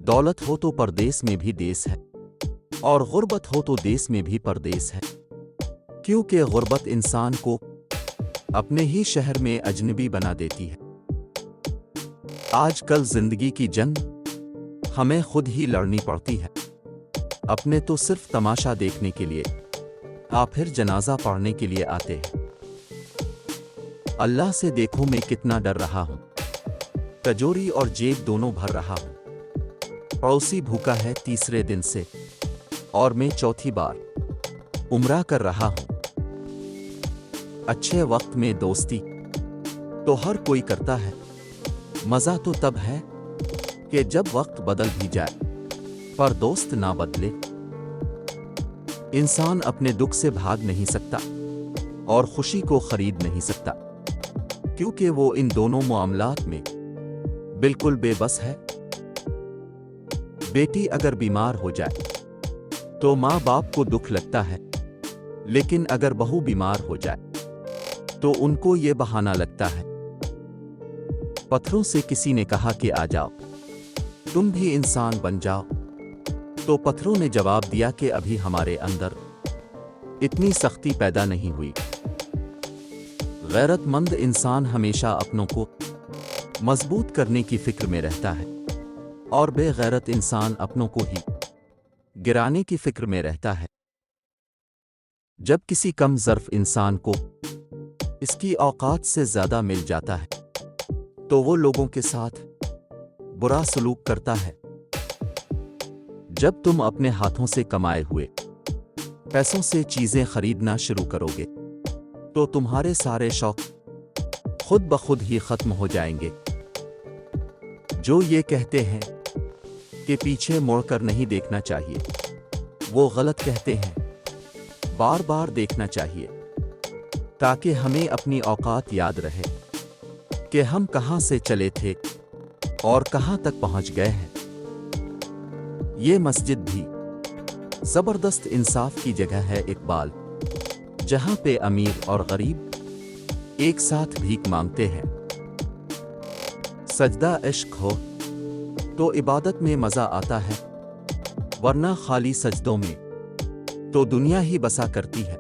दौलत हो तो परदेस में भी देस है, और गुर्बत हो तो देस में भी परदेस है, क्योंकि गुर्बत इंसान को अपने ही शहर में अजनबी बना देती है। आजकल जिंदगी की जंग हमें खुद ही लड़नी पड़ती है। अपने तो सिर्फ तमाशा देखने के लिए, आप फिर जनाजा पढ़ने के लिए आते हैं। अल्लाह से देखो मैं कितना डर रहा हूं, तिजोरी और जेब दोनों भर रहा हूं। पड़ोसी भूखा है तीसरे दिन से, और मैं चौथी बार उम्रा कर रहा हूं। अच्छे वक्त में दोस्ती तो हर कोई करता है, मजा तो तब है कि जब वक्त बदल भी जाए पर दोस्त ना बदले। इंसान अपने दुख से भाग नहीं सकता और खुशी को खरीद नहीं सकता, क्योंकि वो इन दोनों मामलात में बिल्कुल बेबस है। बेटी अगर बीमार हो जाए तो माँ बाप को दुख लगता है, लेकिन अगर बहू बीमार हो जाए तो उनको ये बहाना लगता है। पत्थरों से किसी ने कहा कि आ जाओ, तुम भी इंसान बन जाओ, तो पत्थरों ने जवाब दिया कि अभी हमारे अंदर इतनी सख्ती पैदा नहीं हुई। गैरतमंद इंसान हमेशा अपनों को मजबूत करने की फिक्र में रहता है, और बेगैरत इंसान अपनों को ही गिराने की फिक्र में रहता है। जब किसी कम ज़र्फ इंसान को इसकी औकात से ज्यादा मिल जाता है तो वो लोगों के साथ बुरा सलूक करता है। जब तुम अपने हाथों से कमाए हुए पैसों से चीजें खरीदना शुरू करोगे तो तुम्हारे सारे शौक खुद ब खुद ही खत्म हो जाएंगे। जो ये कहते हैं कि पीछे मुड़कर नहीं देखना चाहिए, वो गलत कहते हैं। बार बार देखना चाहिए ताकि हमें अपनी औकात याद रहे कि हम कहां से चले थे और कहां तक पहुंच गए हैं। ये मस्जिद भी जबरदस्त इंसाफ की जगह है इकबाल, जहां पे अमीर और गरीब एक साथ भीख मांगते हैं। सजदा इश्क हो तो इबादत में मजा आता है, वरना खाली सजदों में तो दुनिया ही बसा करती है।